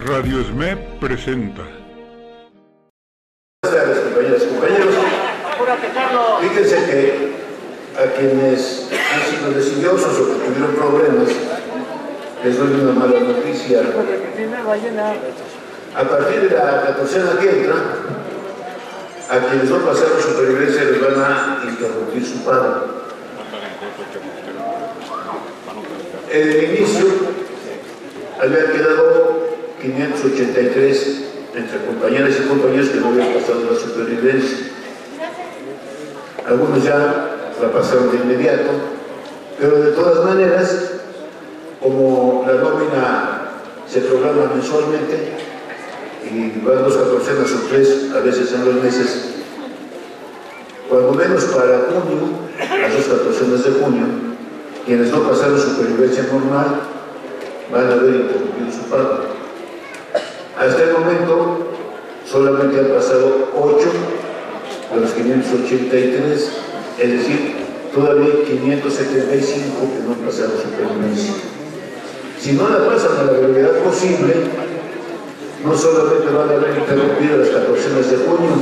Radio SME presenta. Buenas tardes, compañeras y compañeros. Fíjense que a quienes han sido decidiosos o que tuvieron problemas, les doy una mala noticia. A partir de la 14ª que entra, a quienes no pasaron supervivencia les van a interrumpir su pago. En el inicio habían quedado 583 entre compañeras y compañeros que no habían pasado la supervivencia. Algunos ya la pasaron de inmediato, pero de todas maneras, como la nómina se programa mensualmente y van 2 catorcenas o 3 a veces en los meses, cuando menos para junio, las 2 catorcenas de junio, quienes no pasaron supervivencia normal van a haber interrumpido su pago. Hasta el momento solamente han pasado 8 de los 583, es decir, todavía 575 que no han pasado supervivencia. Si no la pasan a la brevedad posible, no solamente van a haber interrumpido las catorcenas de junio,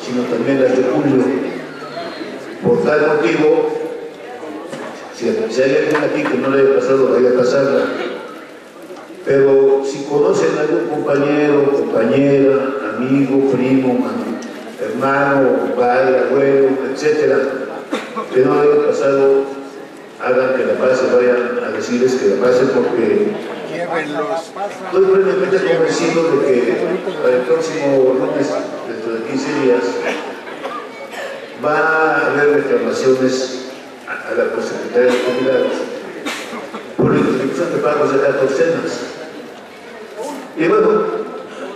sino también las de julio. Por tal motivo, si hay alguien aquí que no le haya pasado, vaya a pasarla. Pero si conocen a algún compañero, compañera, amigo, primo, hermano, padre, abuelo, etcétera, que no haya pasado, hagan que la pasen, vayan a decirles que la pasen, porque estoy plenamente convencido de que para el próximo lunes, dentro de 15 días, va a haber reclamaciones a la Secretaría de Jubilados por la interrupción de pagos de catorcenas. Y bueno,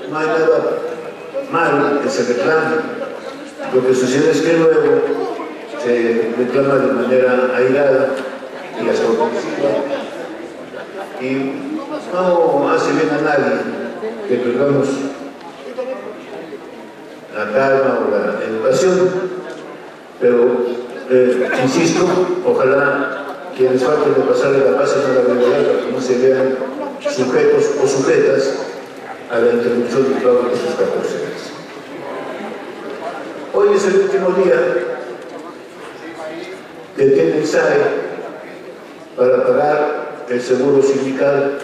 no hay nada malo que se reclame. Lo que sucede es que luego se reclama de manera airada y hasta ofensiva, y no hace bien a nadie que perdamos la calma o la educación. Pero insisto, ojalá quienes falten de pasarle la paz en la brevedad para que no se vean sujetos o sujetas a la interrupción del pago de sus catorcenas. Hoy es el último día que tiene el SAE para pagar el seguro sindical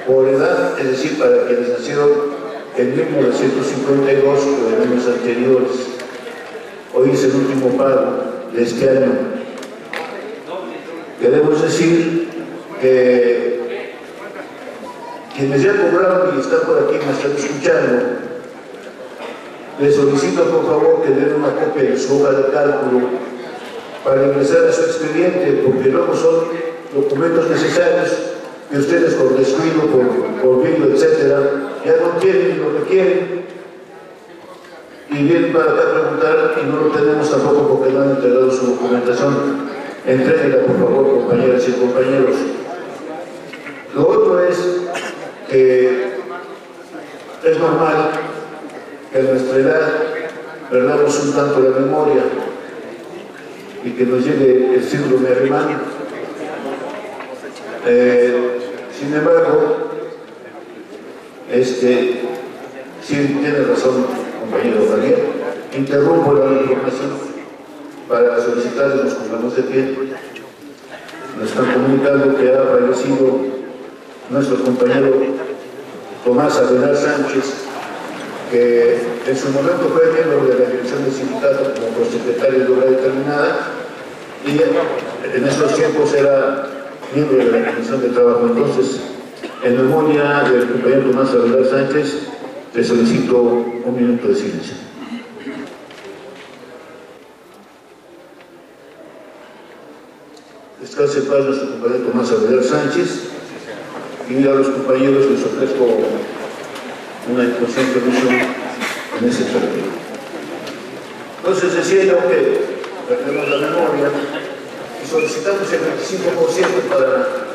por edad, es decir, para quienes nacieron en 1952 o en años anteriores. Hoy es el último pago de este año. Queremos decir que quienes ya cobraron y están por aquí, me están escuchando, les solicito por favor que den una copia de su hoja de cálculo para ingresar a su expediente, porque luego son documentos necesarios que ustedes por descuido, por olvido, etcétera, ya no tienen lo que quieren. Y vienen para acá a preguntar y no lo tenemos tampoco porque no han entregado su documentación. Entréguenla, por favor, compañeras y compañeros. Lo otro es que es normal que a nuestra edad perdamos un tanto la memoria y que nos llegue el síndrome alemán. Sin embargo, sí tiene razón, compañero Javier, interrumpo la información para solicitarles los pongamos de pie. Nos están comunicando que ha fallecido nuestro compañero Tomás Abelar Sánchez, que en su momento fue miembro de la dirección del sindicato como prosecretario de obra determinada y en esos tiempos era miembro de la Comisión de Trabajo. Entonces, en memoria del compañero Tomás Abelar Sánchez, le solicito un minuto de silencio. Descanse en paz nuestro compañero Tomás Abelar Sánchez, y a los compañeros les ofrezco una inconsciente ilusión en ese sentido. Entonces decía yo que retenemos la memoria y solicitamos el 25% para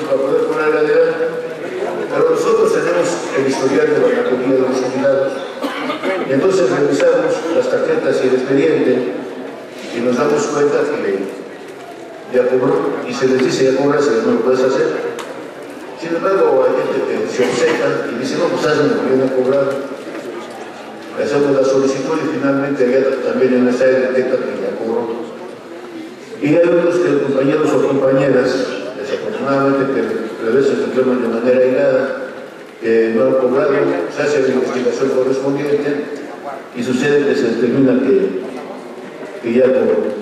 poder poner adelante, pero nosotros tenemos el historial de la categoría de los jubilados y entonces revisamos las tarjetas y el expediente y nos damos cuenta que ya cobró y se les dice ya cobraste, no lo puedes hacer. Sin embargo, hay gente que se obceca y dice, no, pues hazme lo que viene a cobrar. Hacemos la solicitud y finalmente ya también en esa área detecta que ya cobró. Y hay otros compañeros o compañeras, desafortunadamente, que a veces reclaman de manera aislada, que no han cobrado, se hace la investigación correspondiente y sucede que se determina que ya cobró.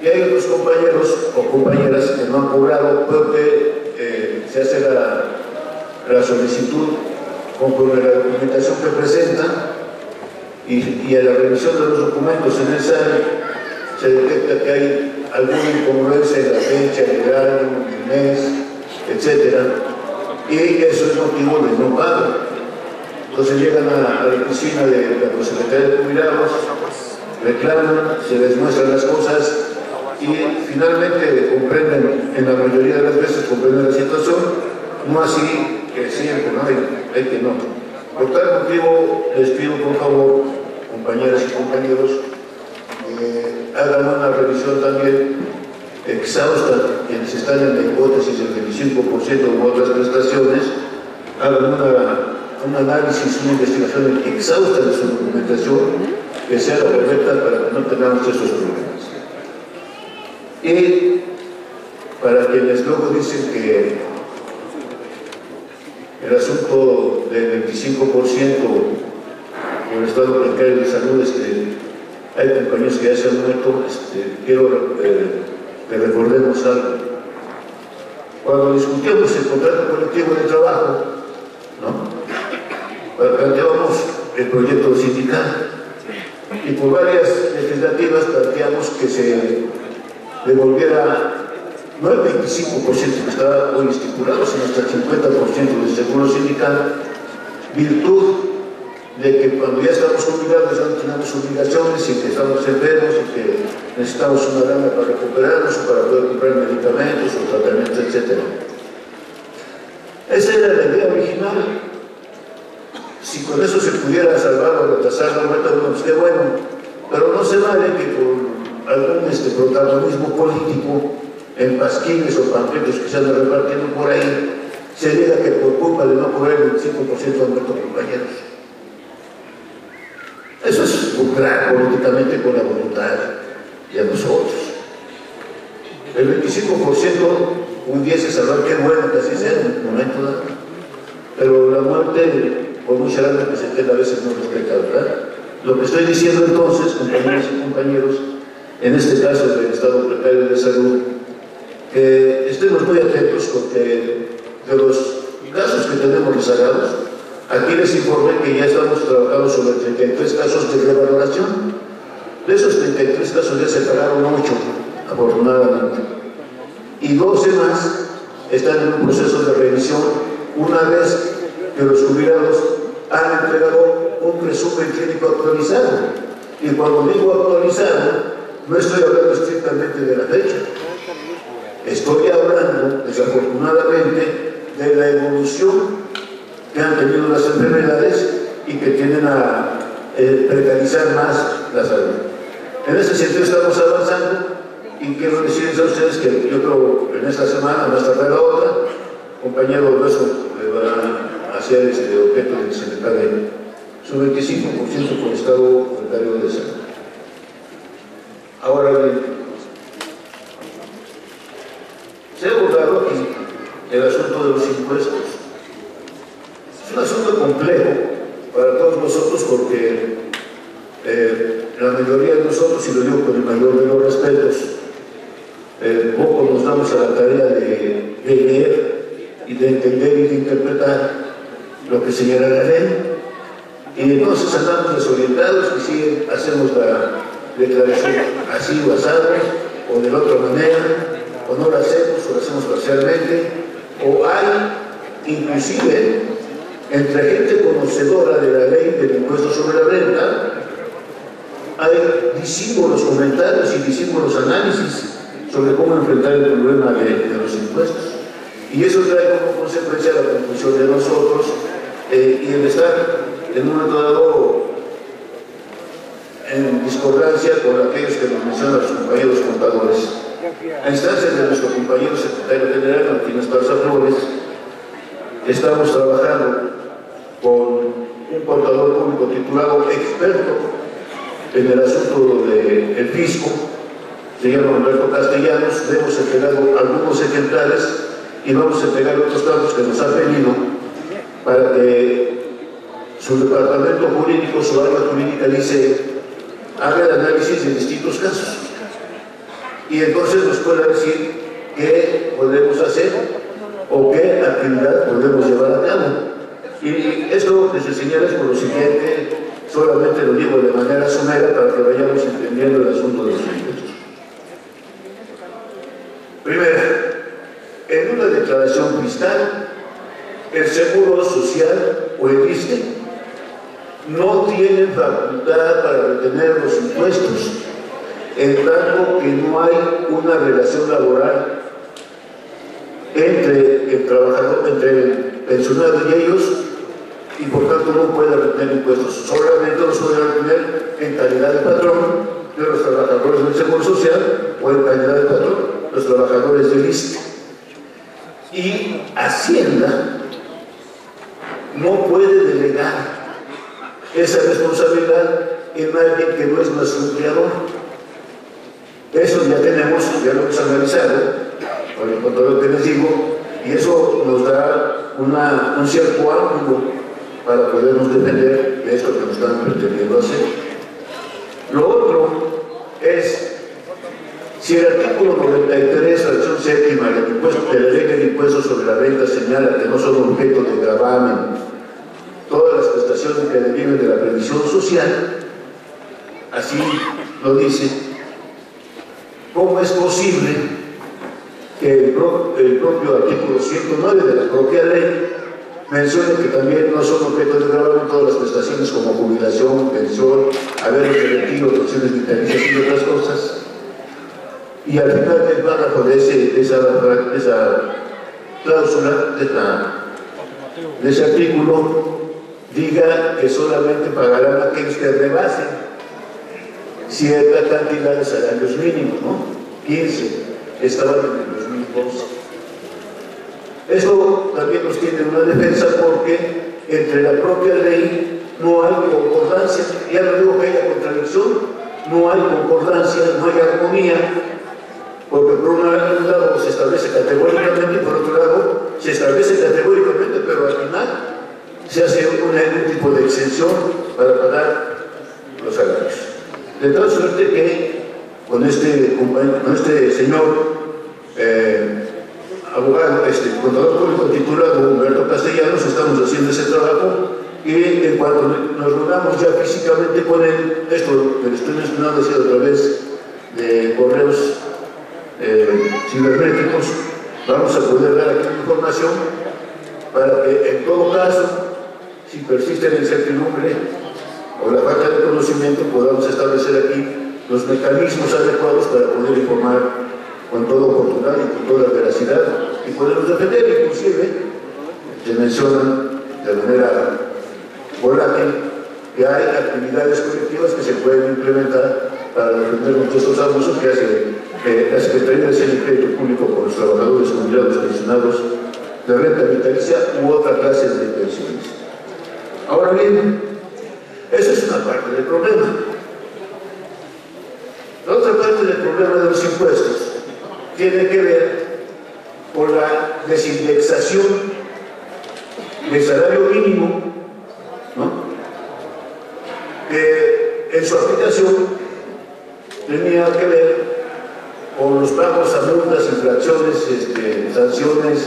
Y hay otros compañeros o compañeras que no han cobrado porque se hace la solicitud conforme a la documentación que presentan y a la revisión de los documentos en esa área se detecta que hay alguna incongruencia en la fecha, el año, el mes, etc. Y eso es motivo de no pago. Entonces llegan a la oficina de la Secretaría de Jubilados, reclaman, se les muestran las cosas y finalmente comprenden, en la mayoría de las veces comprenden la situación, no así que siempre, no hay que no. Por tal motivo les pido por favor, compañeras y compañeros, hagan una revisión también exhausta, quienes están en la hipótesis del 25% u otras prestaciones, hagan un análisis, una investigación exhausta de su documentación, que sea la correcta para que no tengamos esos problemas. Y para quienes luego dicen que el asunto del 25% por el estado precario de salud es que hay compañeros que ya se han muerto, quiero que recordemos algo. Cuando discutíamos el contrato colectivo de trabajo, planteábamos el proyecto sindical y por varias legislativas planteamos que se devolviera no el 25% que estaba hoy estipulado, sino hasta el 50% del seguro sindical, virtud de que cuando ya estamos jubilados ya no tenemos obligaciones y que estamos enfermos y que necesitamos una lana para recuperarnos o para poder comprar medicamentos o tratamientos, etc. Esa era la idea original. Si con eso se pudiera salvar o retrasar la muerte, pues qué bueno, pero no se vale que por algún protagonismo político en pasquines o panfletos que se andan repartiendo por ahí, se diga que por culpa de no cobrar el 25% han muerto compañeros. Eso es lucrar políticamente con la voluntad de nosotros. El 25% pudiese salvar, qué bueno que así sea en un momento dado, pero la muerte, por mucha lana que se tenga, a veces no respeta, ¿verdad? Lo que estoy diciendo entonces, compañeros y compañeros, en este caso del estado precario de salud, que estemos muy atentos porque de los casos que tenemos rezagados, aquí les informé que ya estamos trabajando sobre 33 casos de revaloración. De esos 33 casos ya se pagaron 8, afortunadamente. Y 12 más están en un proceso de revisión una vez que los jubilados han entregado un resumen clínico actualizado. Y cuando digo actualizado, no estoy hablando estrictamente de la fecha. Estoy hablando, desafortunadamente, de la evolución que han tenido las enfermedades y que tienden a precarizar más la salud. En ese sentido estamos avanzando y quiero decirles a ustedes que yo creo que en esta semana, más tarde la otra, compañero Hueso le va a hacer objeto de que se le pague su 25% por estado precario de salud. Ahora bien, se ha abordado aquí el asunto de los impuestos. Es un asunto complejo para todos nosotros porque la mayoría de nosotros, y lo digo con el mayor de los respetos, poco nos damos a la tarea de leer y de entender y de interpretar lo que señala la ley. Y entonces andamos desorientados y sí hacemos la declaración así o asado, o de la otra manera, o no la hacemos, o la hacemos parcialmente, o hay, inclusive, entre gente conocedora de la ley del impuesto sobre la renta, hay disímbolos comentarios y disímbolos análisis sobre cómo enfrentar el problema de los impuestos. Y eso trae como consecuencia la conclusión de nosotros y el estar en un momento dado en discordancia con aquellos que nos mencionan los compañeros contadores. A instancias de nuestro compañero secretario general, Martínez Parza Flores, estamos trabajando con un contador público titulado experto en el asunto del fisco, se llama Humberto Castellanos. Le hemos entregado algunos ejemplares y vamos a entregar otros tantos que nos han pedido para que su departamento jurídico, su área jurídica, haga el análisis de distintos casos y entonces nos pueda decir qué podemos hacer o qué actividad podemos llevar a cabo. Y esto que se señala es por lo siguiente, solamente lo digo de manera somera para que vayamos entendiendo el asunto de los impuestos. Primero, en una declaración fiscal, el Seguro Social o el ISSSTE no tienen facultad para retener los impuestos, en tanto que no hay una relación laboral entre el trabajador, entre el pensionado y ellos, y por tanto no puede retener impuestos. Solamente los puede retener en calidad de patrón de los trabajadores del Seguro Social o en calidad de patrón los trabajadores del ISSSTE. Y Hacienda no puede delegar esa responsabilidad en alguien que no es nuestro empleador. Eso ya lo hemos analizado con el contador que les digo, y eso nos da un cierto ángulo para podernos defender de esto que nos están pretendiendo hacer. Lo otro es, si el artículo 93, fracción séptima de la Ley del Impuesto sobre la Renta señala que no son objeto de gravamen todas las prestaciones que deriven de la previsión social, así lo dice, ¿cómo es posible que el propio artículo 109 de la propia ley mencione que también no son objeto de gravamen todas las prestaciones como jubilación, pensión, haberes de retiro, pensiones vitalicias y otras cosas? Y al final del párrafo de esa cláusula, de ese artículo, diga que solamente pagarán aquellos que rebasen cierta cantidad de salarios mínimos, ¿no? 15, estaban en el 2012. Eso también nos tiene una defensa porque entre la propia ley no hay concordancia. Ya no digo que haya contradicción, no hay concordancia, no hay armonía, porque por un lado se establece categóricamente y por otro lado se establece categóricamente, pero al final se hace un tipo de exención para pagar los salarios. De tal suerte que con este señor abogado, contador público titulado Humberto Castellanos, estamos haciendo ese trabajo, y en cuanto nos reunamos ya físicamente con él, esto que le estoy mencionando ha sido a través de correos cibernéticos, vamos a poder dar aquí información para que en todo caso, si persiste la incertidumbre o la falta de conocimiento, podamos establecer aquí los mecanismos adecuados para poder informar con toda oportunidad y con toda veracidad y podernos defender. Inclusive se mencionan de manera volátil que hay actividades colectivas que se pueden implementar para defender de estos abusos que hace la Secretaría de Hacienda y Crédito Público con los trabajadores jubilados pensionados de renta vitalicia u otra clase de pensiones. Ahora bien, esa es una parte del problema. La otra parte del problema de los impuestos tiene que ver con la desindexación del salario mínimo, ¿no?, que en su aplicación tenía que ver con los pagos a multas, infracciones, sanciones,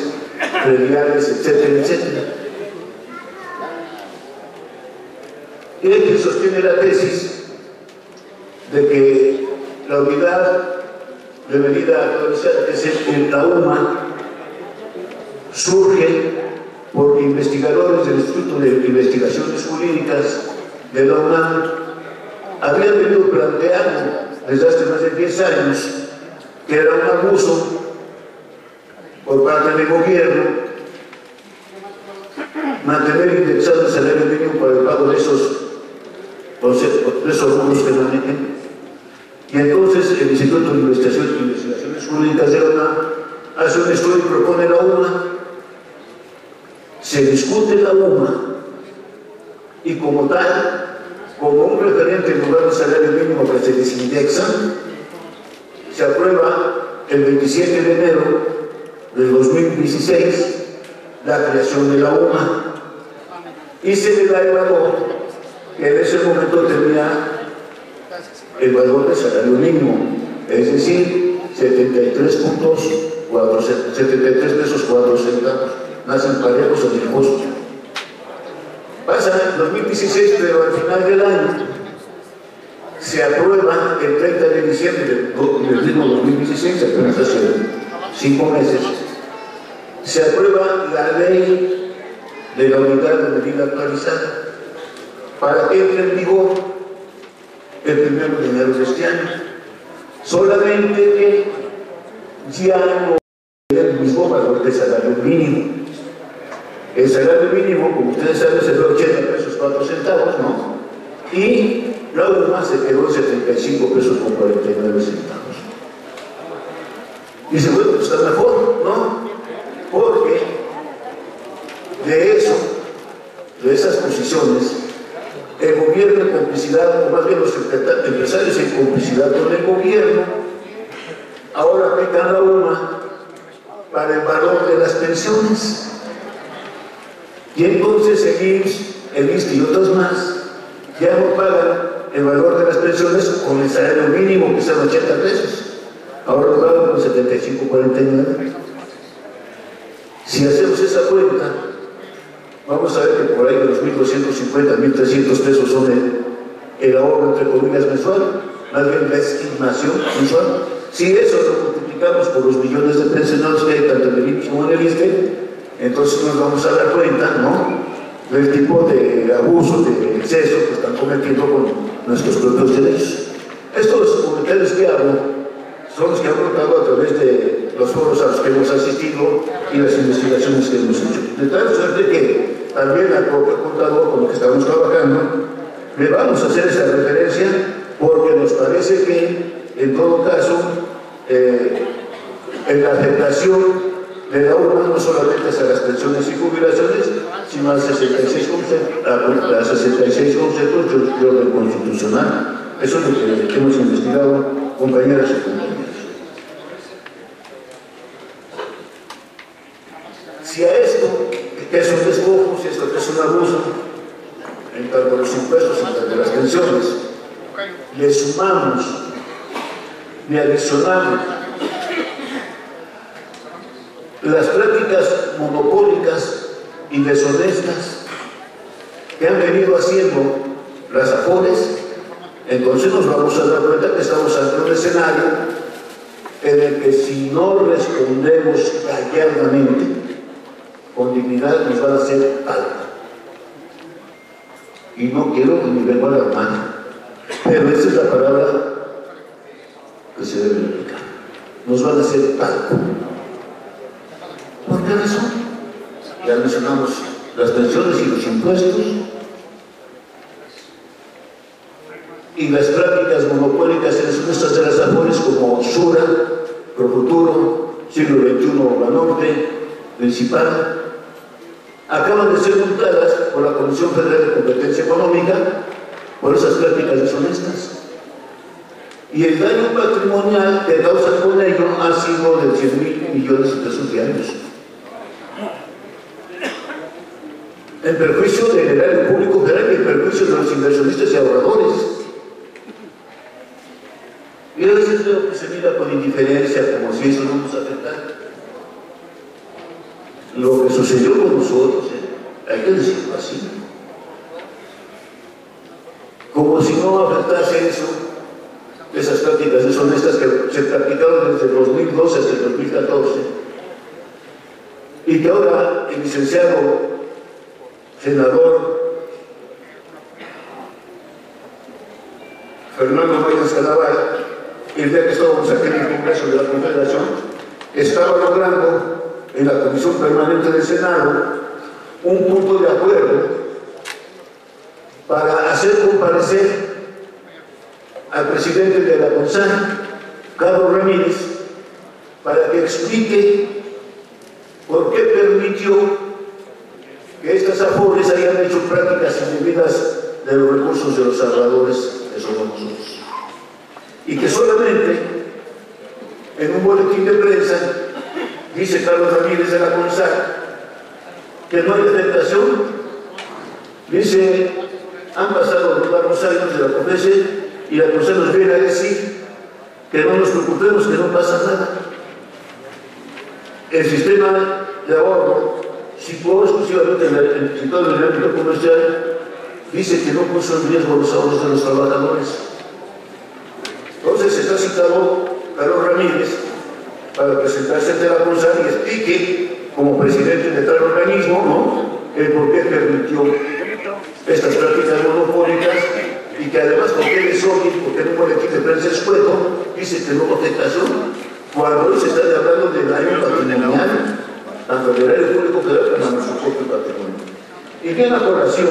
prediales, etcétera, etcétera. Y hay quien sostiene la tesis de que la unidad de medida actualizada, que es la UMA, surge porque investigadores del Instituto de Investigaciones Jurídicas de la UNAM habían venido planteando desde hace más de 10 años que era un abuso por parte del gobierno mantener indexado el salario mínimo para el pago de esos rubros que manejen. Y entonces el Instituto de Investigaciones Jurídicas de la UNAM hace un estudio y propone la UNA se discute la UMA y como tal, como un referente en lugar del salario mínimo que se desindexa, se aprueba el 27 de enero del 2016 la creación de la UMA y se le da el valor que en ese momento tenía el valor del salario mínimo, es decir, 73 pesos 4 centavos, nacen parejos en el impuesto. Pasa en 2016, pero al final del año se aprueba el 30 de diciembre del mismo 2016, apenas hace 5 meses, se aprueba la ley de la unidad de medida actualizada para que entre en vigor el 1 de enero de este año. Solamente que ya no tiene el mismo valor del salario mínimo. El salario mínimo, como ustedes saben, es de 80 pesos 4 centavos, ¿no? Y la UMA se quedó en 75 pesos con 49 centavos. Dice, bueno, pues está mejor, ¿no? Porque de eso, de esas posiciones, el gobierno en complicidad, o más bien los empresarios en complicidad con el gobierno, ahora aplican la UMA para el valor de las pensiones. Y entonces el ISSSTE y otros más ya no pagan el valor de las pensiones con el salario mínimo, que son 80 pesos. Ahora lo pagan con 75.49. Si hacemos esa cuenta, vamos a ver que por ahí de los 1.250, 1.300 pesos son el ahorro, entre comillas, mensual, más bien la estimación mensual. Si eso lo multiplicamos por los millones de pensionados que hay tanto en el IMSS como en el ISSSTE, entonces nos vamos a dar cuenta, ¿no?, del tipo de abuso, de exceso que están cometiendo con nuestros propios derechos. Estos comentarios que hago son los que han brotado a través de los foros a los que hemos asistido y las investigaciones que hemos hecho. De tal suerte que también al propio contador con el que estamos trabajando le vamos a hacer esa referencia porque nos parece que, en todo caso, en la afectación de la UMA no solamente a las pensiones y jubilaciones, sino a 66 conceptos de orden constitucional. Eso es lo que hemos investigado, compañeras y compañeros. Si a esto, que es un despojo, si esto que es un abuso, en tanto los impuestos, en tanto las pensiones, le sumamos, le adicionamos las prácticas monopólicas y deshonestas que han venido haciendo las AFORES, entonces nos vamos a dar cuenta que estamos ante un escenario en el que si no respondemos gallardamente, con dignidad, nos van a hacer algo. Y no quiero ni vengo a la mano, pero esa es la palabra que se debe aplicar. Nos van a hacer algo. ¿Por qué razón? Ya mencionamos las pensiones y los impuestos y las prácticas monopólicas en estas de las AFORES como SURA, Profuturo, Siglo XXI Banorte, Principal, acaban de ser multadas por la Comisión Federal de Competencia Económica por esas prácticas deshonestas. Y el daño patrimonial que causan con ello ha sido de 100.000 millones de pesos diarios. En perjuicio del erario público federal y en perjuicio de los inversionistas y ahorradores. Y a veces veo que se mira con indiferencia, como si eso no nos afectara. Lo que sucedió con nosotros, hay que decirlo así. Como si no afectase eso, esas prácticas deshonestas que se practicaron desde el 2012 hasta el 2014, y que ahora el licenciado senador Fernando Mayans Calaval, el día que estábamos aquí en el Congreso de la Confederación, estaba logrando en la Comisión Permanente del Senado un punto de acuerdo para hacer comparecer al presidente de la CONSAN, Carlos Ramírez, para que explique por qué permitió estas afores hayan hecho prácticas indebidas de los recursos de los salvadores que somos nosotros. Y que solamente en un boletín de prensa dice Carlos Ramírez de la CONSAC que no hay detectación. Dice, han pasado varios años de la COFESE y la CONSAC nos viene a decir que no nos preocupemos, que no pasa nada. El sistema de ahorro, situado exclusivamente en el ámbito comercial, dice que no puso en riesgo los ahorros de los trabajadores. Entonces está citado Carlos Ramírez para presentarse ante la CONSAC y explique, como presidente de tal organismo, ¿no?, el por qué permitió estas prácticas monopólicas y que además, porque él es obvio, porque en un boletín de prensa escueto dice que no hubo afectación, cuando hoy se está hablando del daño patrimonial, tanto del erario público federal como a nuestro propio patrimonio. Y bien a colación,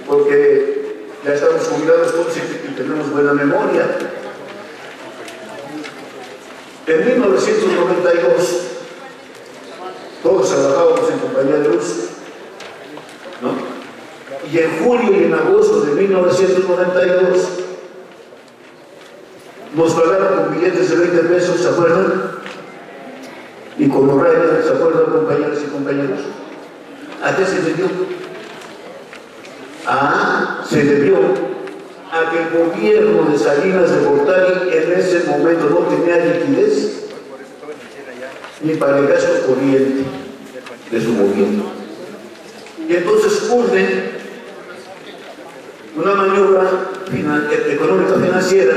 porque ya estamos jubilados todos y tenemos buena memoria. En 1992, todos trabajábamos en compañía de luz, ¿no? Y en julio y en agosto de 1992 nos pagaron con billetes de 20 pesos, ¿se acuerdan? Y con horarios, ¿se acuerdan, compañeras y compañeros? ¿A qué se debió? Se debió a que el gobierno de Salinas de Gortari en ese momento no tenía liquidez ni para el gasto corriente de su gobierno. Y entonces urgen una maniobra económica financiera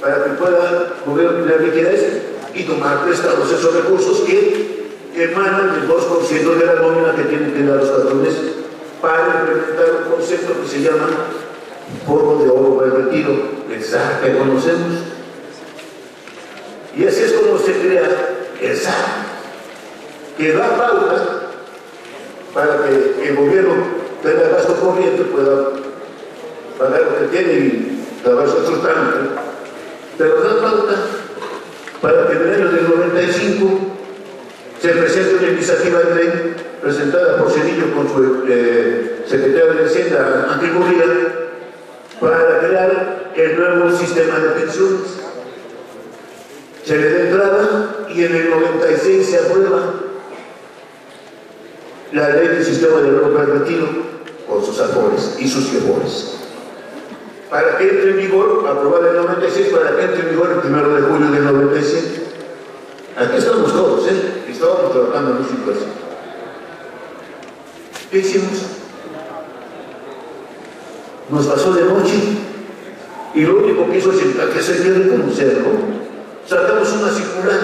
para que pueda mover la liquidez y tomar prestados esos recursos que emanan del 2% de la nómina que tienen que dar los patrones para implementar un concepto que se llama Fondo de Ahorro para el Retiro, el SAR que conocemos. Y así es como se crea el SAR, que da pauta para que el gobierno tenga gasto corriente, pueda pagar lo que tiene y pagar su otro trámite, pero da pauta para que en el año del 95 se presente una iniciativa de ley presentada por Cedillo con su secretario de Hacienda, Ángel Gurría, para crear el nuevo sistema de pensiones. Se le da entrada y en el 96 se aprueba la ley del sistema de ahorro para el retiro con sus afores y sus favores. Para que entre en vigor, aprobada en el 96, para que entre en vigor el 1 de julio del 97. Aquí estamos todos, estábamos trabajando en una situación. ¿Qué hicimos? Nos pasó de noche y lo único que hizo es que se quiere conocerlo. Sacamos una circular.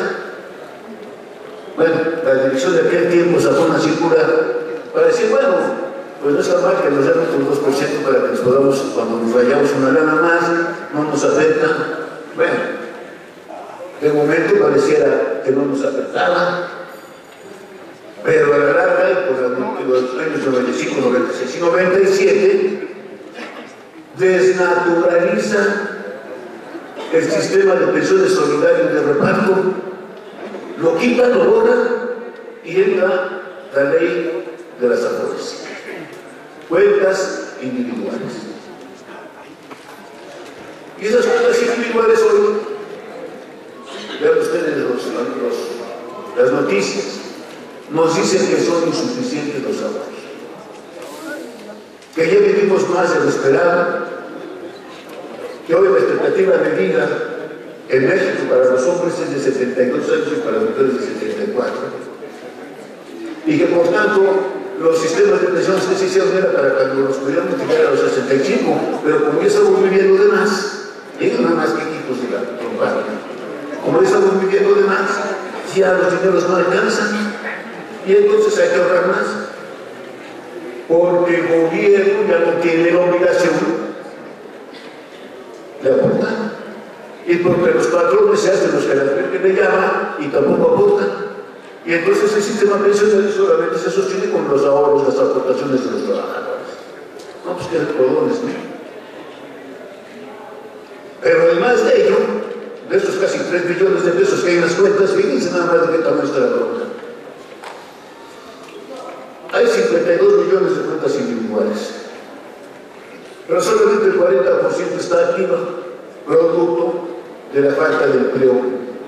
Bueno, la dirección de aquel tiempo sacó una circular para decir, bueno, pues no está mal que nos den un 2% para que nos podamos, cuando nos vayamos una lana más, no nos afecta. Bueno, de momento pareciera que no nos afectaba, pero a la larga, por los años 95, 96 y 97, desnaturaliza el sistema de pensiones solidarias de reparto, lo quitan, lo borran y entra la ley de las afores. Cuentas individuales. Y esas cuentas individuales hoy, vean ustedes las noticias, nos dicen que son insuficientes los ahorros, que ya vivimos más de lo esperado, que hoy la expectativa de vida en México para los hombres es de 72 años y para las mujeres de 74, y que por tanto los sistemas de pensiones que se hicieron era para cuando nos pudiéramos llegar a los 65, pero como ya estamos viviendo de más, ellos nada más que equipos de la trompada, como ya estamos viviendo de más, ya los dineros no alcanzan, y entonces hay que ahorrar más, porque el gobierno ya no tiene la obligación de aportar, y porque los patrones se hacen los que le llaman y tampoco aportan. Y entonces el sistema pensionario solamente se sostiene con los ahorros, las aportaciones de los trabajadores. No, pues que cordones, ¿no? Pero además de ello, de esos casi 3 billones de pesos que hay en las cuentas, fíjense nada más de qué tamaño está la bronca. Hay 52 millones de cuentas individuales. Pero solamente el 40% está activo, producto de la falta de empleo,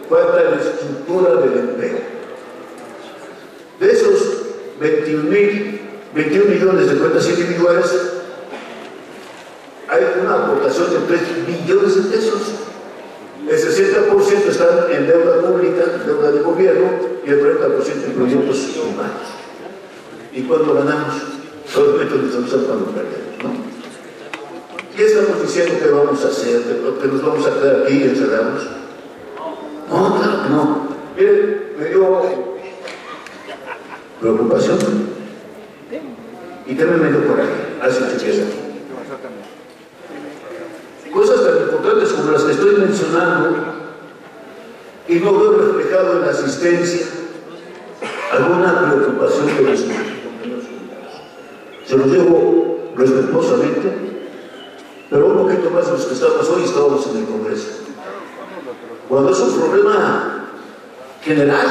falta de estructura del empleo. De esos 21 millones de cuentas individuales, hay una aportación de 3 billones de pesos. El 60% están en deuda pública, deuda de gobierno, y el 40% en proyectos privados. ¿Y cuándo ganamos? Solamente nos estamos cuando perdemos, ¿no? ¿Qué estamos diciendo que vamos a hacer? ¿Que nos vamos a quedar aquí encerrados? No, claro que no. Miren, me dio preocupación. ¿Y qué me dio por ahí? Hace 8 días aquí. Cosas tan importantes como las que estoy mencionando, y no veo reflejado en la asistencia alguna preocupación de los compañeros. Se los digo respetuosamente, pero un poquito más de los que estamos hoy, estábamos en el Congreso. Cuando es un problema general,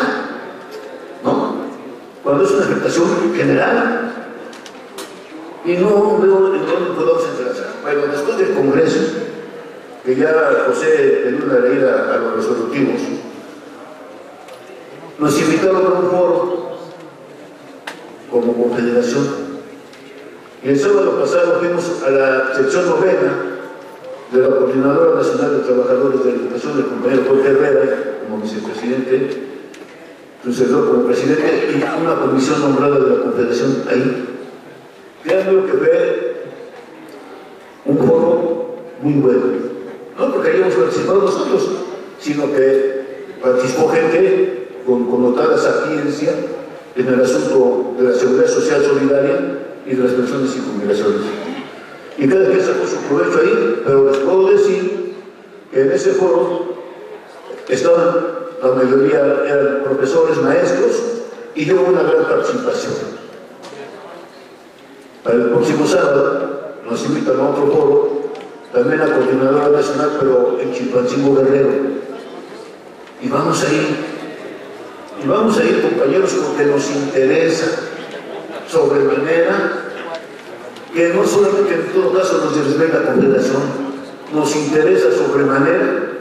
¿no? Cuando es una afectación general, y no veo en dónde podamos entrelazar. Bueno, después del Congreso, que ya José dio una leída a los resolutivos, nos invitaron a un foro como confederación. Y el sábado pasado fuimos a la sección novena de la Coordinadora Nacional de Trabajadores de la Educación, del compañero Jorge Herrera, como vicepresidente, sucedió como presidente, y una comisión nombrada de la Confederación ahí. Créanme que fue un foro muy bueno. No porque hayamos participado nosotros, sino que participó gente con connotada sapiencia en el asunto de la seguridad social solidaria y de las pensiones y jubilaciones. Y cada quien sacó su provecho ahí, pero les puedo decir que en ese foro estaban, la mayoría eran profesores, maestros, y hubo una gran participación. Para el próximo sábado nos invitan a otro foro, también la Coordinadora Nacional, pero en Chilpancingo Guerrero. Y vamos a ir, compañeros, porque nos interesa sobremanera que no solamente en todo caso nos desvela la Confederación, nos interesa sobremanera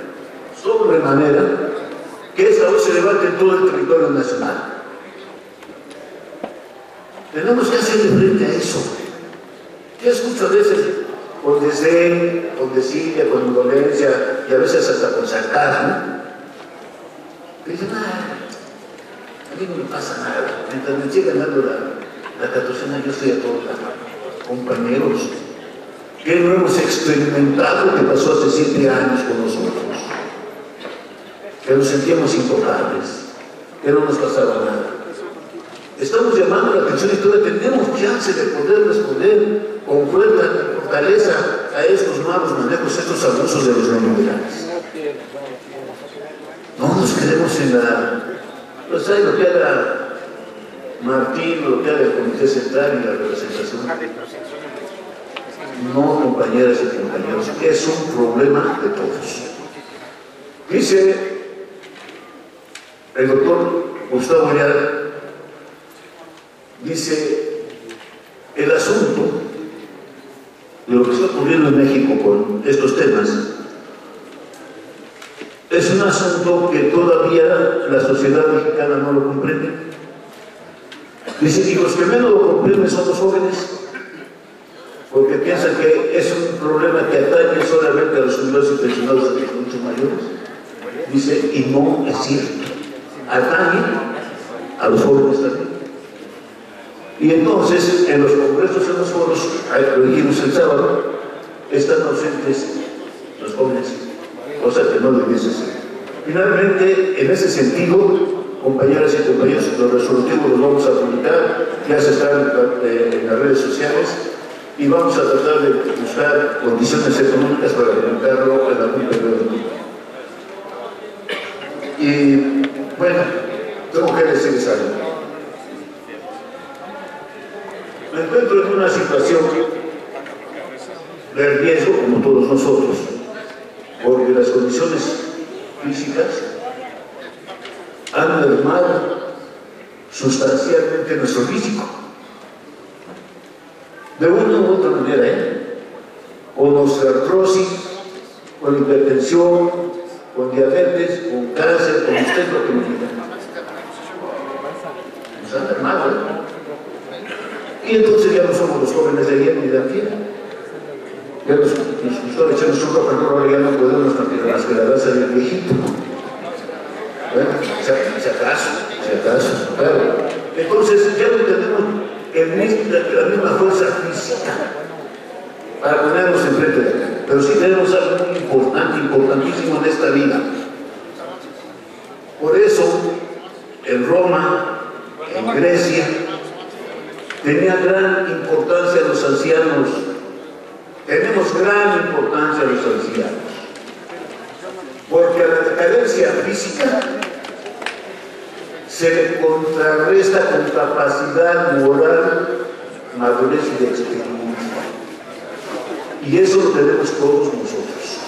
que esta voz se levante en todo el territorio nacional. Tenemos que hacerle frente a eso. Yo escucho a veces con desdén, con desidia, con indolencia y a veces hasta con sarcasmo. Dicen, a mí no me pasa nada. Mientras me sigan dando la catorcena, yo estoy a todo lado. Compañeros, que no hemos experimentado lo que pasó hace 7 años con nosotros. Que nos sentíamos intocables, que no nos pasaba nada. Estamos llamando la atención y todavía tenemos chance de poder responder con fuerza, con fortaleza a estos malos manejos, estos abusos de los neoliberales. No nos quedemos en pues hay lo que haga Martín, lo que haga el Comité Central y la representación. No, compañeras y compañeros, es un problema de todos. Dice el doctor Gustavo Ayala, dice, el asunto de lo que está ocurriendo en México con estos temas es un asunto que todavía la sociedad mexicana no lo comprende. Dice, y los que menos lo comprenden son los jóvenes, porque piensan que es un problema que atañe solamente a los jubilados y pensionados de los adultos mayores. Dice, y no es cierto, atañe a los jóvenes también. Y entonces, en los congresos, en los foros, lo dijimos el sábado, están ausentes los jóvenes, cosa que no debiese ser. Finalmente, en ese sentido, compañeras y compañeros, los resolutivos los vamos a publicar, ya se están en las redes sociales, y vamos a tratar de buscar condiciones económicas para publicarlo en algún periodo. Y bueno, tengo que decirles algo. Me encuentro en una situación de riesgo, como todos nosotros, porque las condiciones físicas han mermado sustancialmente nuestro físico. de una u otra manera, con osteoartrosis, con hipertensión, con diabetes, con cáncer, con usted lo que me diga. Nos han armado, Y entonces ya no somos los jóvenes de ayer ni de antier. Ya nos gustó echarnos un rock and roll, ya no podemos cambiar más que la danza del viejito. Bueno, si acaso, claro. Entonces ya no tenemos la misma fuerza física para ponernos enfrente de acá. Pero sí tenemos algo muy importante, importantísimo en esta vida. Por eso, en Roma, en Grecia, tenía gran importancia los ancianos. Tenemos gran importancia los ancianos. Porque a la decadencia física se le contrarresta con capacidad moral, madurez y de experiencia. Y eso lo tenemos todos nosotros.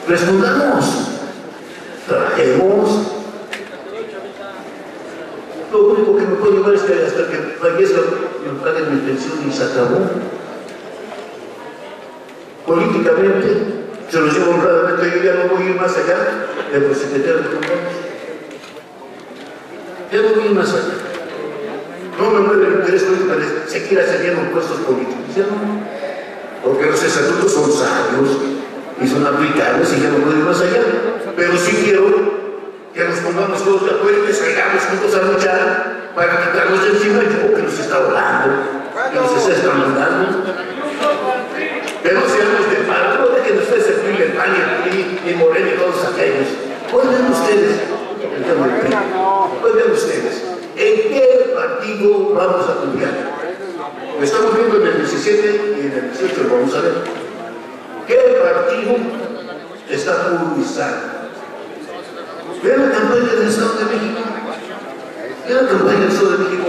Respondamos, trabajemos. Lo único que me puede llevar es que hasta que fallezca me paguen mi pensión y se acabó. Políticamente, se los digo honradamente, yo ya no voy a ir más allá de los secretarios de Congreso. Ya no voy a ir más allá. No me mueve el interés político de seguir accediendo a puestos políticos. Ya no. Porque los estatutos son sabios y son aplicables y ya no puedo ir más allá. Pero sí quiero que nos pongamos todos de acuerdo y que salgamos juntos a luchar para quitarnos de encima el yugo que nos está volando, que nos está estrangulando. Que no seamos de paro, no dejen ustedes el PRI, el PAN, el PRI, y Moreno y todos aquellos. Oigan ustedes, ¿en qué partido vamos a confiar? Lo estamos viendo en el 17 y en el 18 lo vamos a ver. ¿Qué partido está pulsando? Vean la campaña del Estado de México. Vean la campaña del Estado de México.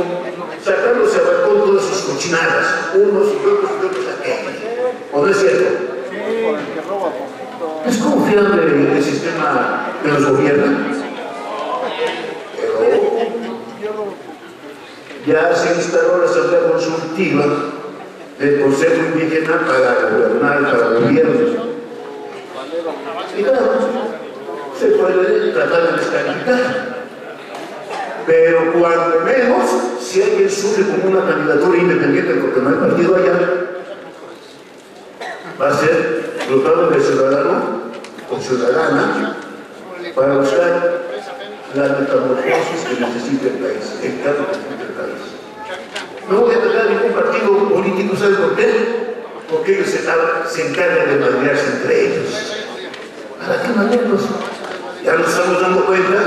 Sacándose a balcón todas sus cochinadas, unos y otros aquellos. ¿O no es cierto? Es confiable en el sistema que nos gobierna. Pero ya se instaló la Asamblea Consultiva del Consejo Indígena para gobernar, para gobierno. Y claro, se puede tratar de descalificar. Pero cuando menos, si alguien surge como una candidatura independiente porque no hay partido allá, va a ser dotado de ciudadano o ciudadana para buscar la metamorfosis que necesita el país, el cambio que necesita el país. No voy a tocar ningún partido político, ¿sabe por qué? Porque ellos se encargan de madrearse entre ellos. ¿Para qué madrearlos? Ya nos estamos dando cuenta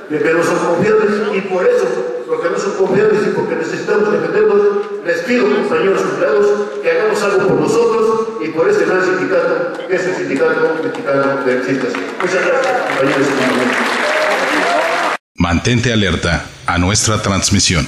de que no son confiables y por eso, porque no son confiables y porque necesitamos defenderlos, les pido, compañeros empleados, que hagamos algo por nosotros y por este gran sindicato, que es el Sindicato Mexicano de Electricistas. Muchas gracias, compañeros y compañeras. Mantente alerta a nuestra transmisión.